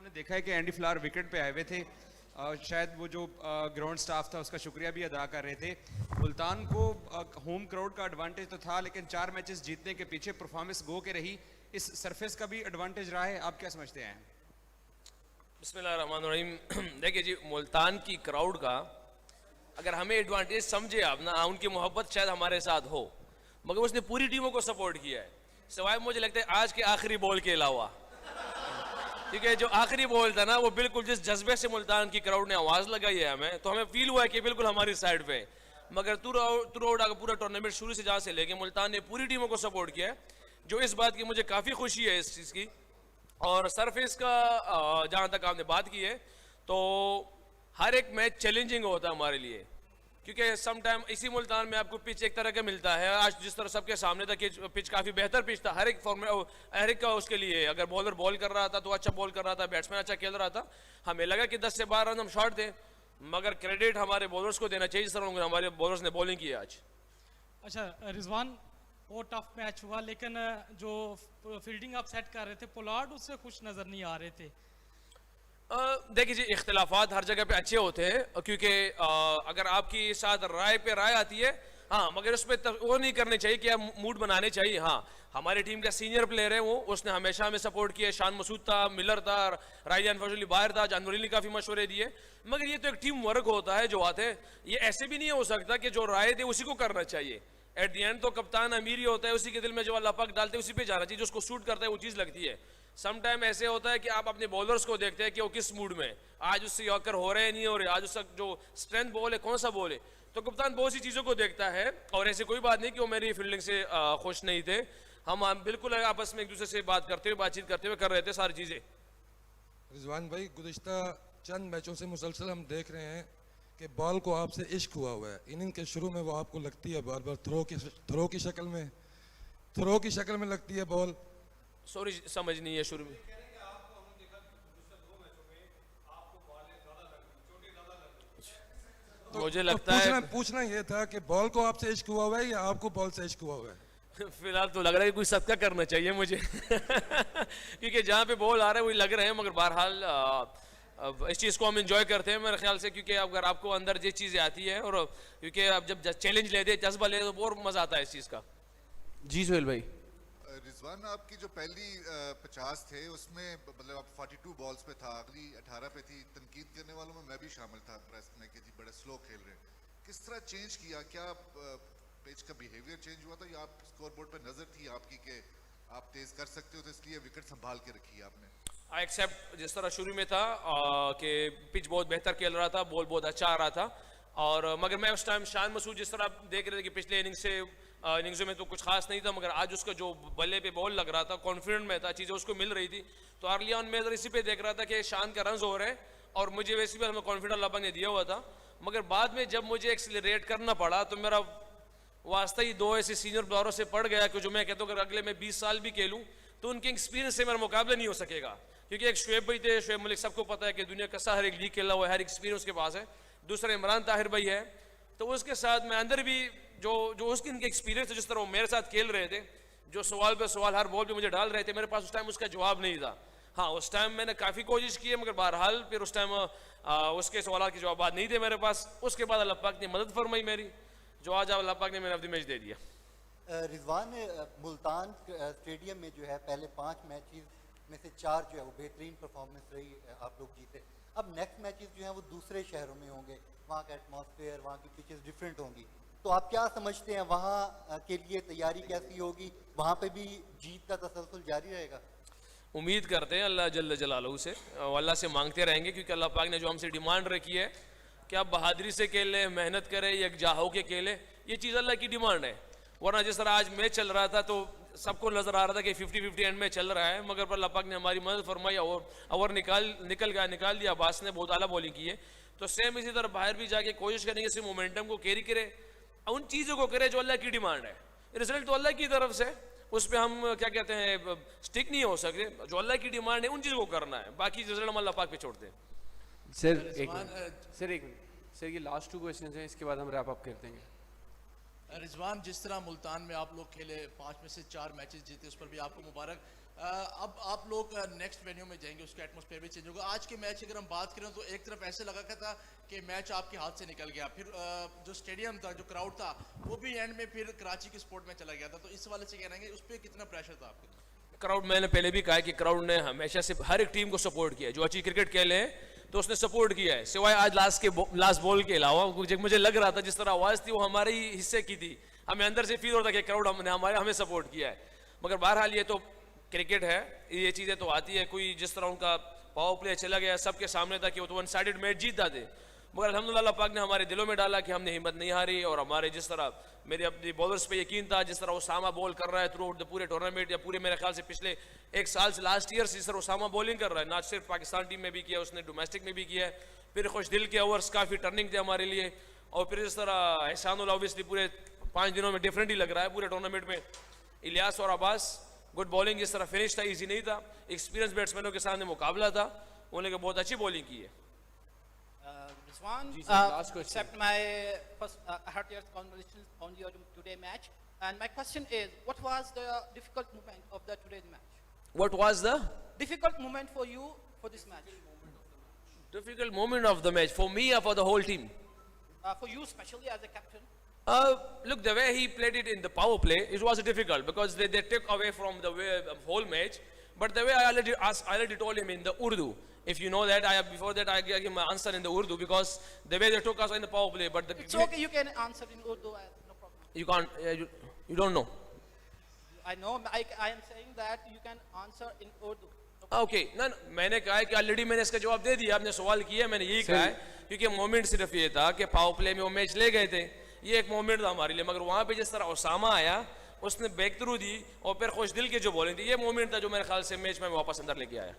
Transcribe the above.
हमने देखा है कि एंडी फ्लावर विकेट पे आए हुए थे। शायद वो जो ग्राउंड स्टाफ था उसका शुक्रिया भी अदा कर रहे थे। मुल्तान को होम क्राउड का एडवांटेज तो था, लेकिन 4 मैचेस जीतने के पीछे परफॉर्मेंस गो के रही। इस सरफेस का भी एडवांटेज रहा है, आप क्या समझते हैं? बिस्मिल्लाहिर्रहमानिर्रहीम। देखिए जी, मुल्तान की क्राउड का अगर हमें एडवांटेज समझे आप ना, उनकी मोहब्बत शायद हमारे साथ हो, मगर उसने पूरी टीमों को सपोर्ट किया है, सिवाय मुझे लगता है आज के आखिरी बॉल के अलावा। ठीक है, जो आखिरी बॉल था ना, वो बिल्कुल जिस जज्बे से मुल्तान की क्राउड ने आवाज़ लगाई है हमें, तो हमें फील हुआ है कि बिल्कुल हमारी साइड पे। मगर थ्रू आउट अगर पूरा टूर्नामेंट शुरू से जहाँ से लेके मुल्तान ने पूरी टीमों को सपोर्ट किया है, जो इस बात की मुझे काफ़ी खुशी है इस चीज़ की। और सरफेस का जहाँ तक आपने बात की है, तो हर एक मैच चैलेंजिंग होता है हमारे लिए, क्योंकि सम टाइम इसी मुल्तान में आपको पिच एक तरह का मिलता है। आज जिस तरह सबके सामने था कि पिच काफ़ी बेहतर पिच था हर एक हर एक का उसके लिए। अगर बॉलर बॉल कर रहा था तो अच्छा बॉल कर रहा था, बैट्समैन अच्छा खेल रहा था, हमें लगा कि 10 से 12 रन हम शॉट थे, मगर क्रेडिट हमारे बॉलर्स को देना चाहिए जिस तरह हमारे बॉलर्स ने बॉलिंग की आज। अच्छा रिजवान, वो टफ मैच हुआ, लेकिन जो फील्डिंग आप सेट कर रहे थे पोलार्ड, उससे खुश नज़र नहीं आ रहे थे। देखिए जी, इख्तलाफात हर जगह पे अच्छे होते हैं, क्योंकि अगर आपकी साथ राय पे राय आती है, हाँ, मगर उस पर वो नहीं करने चाहिए कि आप मूड बनाने चाहिए। हाँ, हमारी टीम का सीनियर प्लेयर है वो, उसने हमेशा हमें सपोर्ट किया। शान मसूद था, मिलर था, रायजान फजली बाहर था, जानवरी ने काफ़ी मशवरे दिए। मगर ये तो एक टीम वर्क होता है जो आते हैं, ये ऐसे भी नहीं हो सकता कि जो राय दे उसी को करना चाहिए। एट दी एंड तो कप्तान अमीर ही होता है, उसी के दिल में जो अल्लाह पाक डालते हैं उसी पे जाना चाहिए, जो उसको सूट करता है वो चीज़ लगती है। सम टाइम ऐसे होता है कि आप अपने बॉलर्स को देखते हैं कि वो किस मूड में, आज उससे यॉर्कर हो रहे हैं नहीं हो रहे, आज उसका जो स्ट्रेंथ बॉल है कौन सा बॉल है, तो कप्तान बहुत सी चीज़ों को देखता है। और ऐसे कोई बात नहीं कि वो मेरी फील्डिंग से खुश नहीं थे। हम बिल्कुल आपस में एक दूसरे से बातचीत करते हुए कर रहे थे सारी चीज़ें। रिजवान भाई, गुज़िश्ता चंद मैचों से मुसलसल हम देख रहे हैं कि बॉल को आपसे इश्क हुआ हुआ है। इनिंग के शुरू में वो आपको लगती है बार बार थ्रो की शक्ल में लगती है बॉल। सॉरी, समझ नहीं है शुरू में। तो मुझे लगता है पूछना ये था कि बॉल को आपसे इश्क हुआ हुआ है या आपको बॉल से इश्क हुआ हुआ है? फिलहाल तो लग रहा है कि कोई सदका करना चाहिए मुझे क्योंकि जहाँ पे बॉल आ रहा है वही लग रहे हैं, मगर बहरहाल इस चीज़ को हम इंजॉय करते हैं मेरे ख्याल से, क्योंकि अगर आपको अंदर ये चीज़ें आती है, और क्योंकि आप जब चैलेंज लेते हैं, जज्बा लेते, तो और मज़ा आता है इस चीज़ का। जी सोहेल भाई। रिजवान, आपकी जो पहली 50 थे उसमें मतलब आप 42 बॉल्स पे था, अगली 18 पे थी। तनकीद करने वालों में मैं भी शामिल था प्रेस में कि जी बड़े स्लो खेल रहे हैं। किस तरह चेंज किया? क्या पिच का बिहेवियर चेंज हुआ था, या आप स्कोर बोर्ड पे नजर थी आपकी कि आप तेज कर सकते हो, तो इसलिए विकेट संभाल के रखी आपने? आई एक्सेप्ट, जिस तरह शुरू में था कि पिच बहुत बेहतर खेल रहा था, बॉल बहुत अच्छा आ रहा था, और मगर मैं उस टाइम शान मसूद जिस तरह आप देख रहे थे कि पिछले इनिंग्सों में तो कुछ खास नहीं था, मगर आज उसका जो बल्ले पे बॉल लग रहा था, कॉन्फिडेंट में था, चीज़ें उसको मिल रही थी। तो अर्ली ऑन में इसी पे देख रहा था कि शान का रन हो रहे हैं, और मुझे वैसे भी हमें कॉन्फिडेंस अल्लाह पाक ने दिया हुआ था। मगर बाद में जब मुझे एक्सीलरेट करना पड़ा, तो मेरा वास्ता ही 2 ऐसे सीनियर बॉलरों से पड़ गया कि जो मैं कहता हूँ अगर अगले मैं 20 साल भी खेलूँ तो उनके एक्सपीरियंस से मेरा मुकाबला नहीं हो सकेगा। क्योंकि एक शुएब भाई थे, शुएब मलिक सबको पता है कि दुनिया का हर एक लीग खेला हुआ है, हर एक्सपीरियंस के पास है। दूसरा इमरान ताहिर भाई है, तो उसके साथ मैं अंदर भी जो उसकी इनके एक्सपीरियंस है, जिस तरह वो मेरे साथ खेल रहे थे, जो सवाल पे सवाल हर बॉल पे मुझे डाल रहे थे, मेरे पास उस टाइम उसका जवाब नहीं था। हाँ, उस टाइम मैंने काफ़ी कोशिश की है, मगर बहरहाल फिर उस टाइम उसके सवाल के जवाब नहीं थे मेरे पास। उसके बाद अल्लाह पाक ने मदद फरमाई मेरी, जो आज अल्लाह पाक ने मैंने ऑफ द मैच दे दिया। रिजवान, मुल्तान स्टेडियम में जो है पहले 5 मैचेस में से 4 जो है वो बेहतरीन परफॉर्मेंस रही, आप लोग जीते। अब नेक्स्ट मैचेस जो हैं वो दूसरे शहरों में होंगे, वहाँ का एटमॉस्फेयर, वहाँ की पिचेस डिफरेंट होंगी, तो आप क्या समझते हैं वहाँ के लिए तैयारी कैसी होगी? वहाँ पे भी जीत का तसलसल जारी रहेगा? उम्मीद करते हैं अल्लाह जल्ल जलालहू से, अल्लाह से मांगते रहेंगे, क्योंकि अल्लाह पाक ने जो हमसे डिमांड रखी है कि आप बहादुरी से खेलें, मेहनत करें, यकजा हो के खेलें, ये चीज़ अल्लाह की डिमांड है। वरना जिस तरह आज मैच चल रहा था तो सबको नजर आ रहा था कि 50-50 एंड में चल रहा है, मगर अल्लाह पाक ने हमारी मदद फरमाई और ओवर निकाल दिया। अब्बास ने बहुत आला बॉलिंग की है, तो सेम इसी तरह बाहर भी जाके कोशिश करेंगे इसी मोमेंटम को कैरी करे, उन चीज़ों को करे जो अल्लाह की डिमांड है। रिजल्ट तो अल्लाह की तरफ से, उस पर हम क्या कहते हैं स्टिक नहीं हो सकते। जो अल्लाह की डिमांड है उन चीज़ों को करना है, बाकी रिजल्ट हम अल्लाह पाक पे छोड़ते हैं। सर एक मिनट सर, ये लास्ट 2 क्वेश्चन हैं, इसके बाद हम रैप अप कर देंगे। रिजवान, जिस तरह मुल्तान में आप लोग खेले, 5 में से 4 मैचेस जीते, उस पर भी आपको मुबारक। अब आप लोग नेक्स्ट वेन्यू में जाएंगे, उसका एटमॉस्फेयर भी चेंज होगा। आज के मैच की अगर हम बात करें तो एक तरफ ऐसे लगा था कि मैच आपके हाथ से निकल गया, फिर जो स्टेडियम था, जो क्राउड था, वो भी एंड में फिर कराची के स्पोर्ट में चला गया था। तो इस वाले से कह रहे हैं उस पर कितना प्रेशर था आपके? क्राउड, मैंने पहले भी कहा है कि क्राउड ने हमेशा से हर एक टीम को सपोर्ट किया है। जो अच्छी क्रिकेट खेले हैं तो उसने सपोर्ट किया है, सिवाय आज लास्ट बॉल के अलावा। मुझे लग रहा था जिस तरह आवाज़ थी वो हमारे ही हिस्से की थी, हमें अंदर से फील होता कि क्राउड हमें सपोर्ट किया है। मगर बहरहाल ये तो क्रिकेट है, ये चीज़ें तो आती है। कोई जिस तरह उनका पावर प्ले चला गया सबके सामने था कि वो तो वन साइडेड मैच जीतता थे, मगर अल्हम्दुलिल्लाह अल्लाह पाक ने हमारे दिलों में डाला कि हमने हिम्मत नहीं हारी। और हमारे जिस तरह मेरे अपने बॉलर्स पे यकीन था, जिस तरह उसामा बॉल कर रहा है थ्रू आउट द पूरे टूर्नामेंट, या पूरे मेरे ख्याल से पिछले एक साल से लास्ट ईयर से जिस तरह उसामा बॉलिंग कर रहा है, ना सिर्फ पाकिस्तान टीम में भी किया उसने, डोमेस्टिक में भी किया है। फिर खुश दिल के ओवर्स काफ़ी टर्निंग थे हमारे लिए। और फिर जिस तरह एहसानुल ऑब्वियसली पूरे 5 दिनों में डिफरेंट ही लग रहा है पूरे टूर्नामेंट में। इलियास और अब्बास गुड बॉलिंग, जिस तरह फिनिश था इजी नहीं था, एक्सपीरियंस बैट्समैनों के सामने मुकाबला था, उन्होंने बहुत अच्छी बॉलिंग की है। Rizwan, last question. accept my first heartiest congratulations on your today match. And my question is, what was the difficult moment of the today's match? What was the Difficult moment for you for this match? difficult moment of the match for me or for the whole team? For you especially as a captain. Look, the way he played it in the power play, it was difficult because they took away from the way, whole match. But the way I already told him in the Urdu. If you know that, before that I gave him my answer in the Urdu because the way they took us in the power play. But It's okay, you can answer in Urdu, no problem. you can't, you don't know. I know, I am saying that you can answer in Urdu. Okay ना, मैंने कहा है कि already मैंने इसका जवाब दे दिया। आपने सवाल किया, मैंने यही कहा है क्योंकि मोमेंट सिर्फ ये था कि पावर प्ले में वो मैच ले गए थे, ये एक मोमेंट था हमारे लिए। मगर वहाँ पे जिस तरह उसामा आया, उसने ब्रेक थ्रू दी और फिर खुश दिल की जो बॉलिंग थी, ये मोमेंट था जो मेरे ख्याल से मैच में वापस अंदर लेके आया।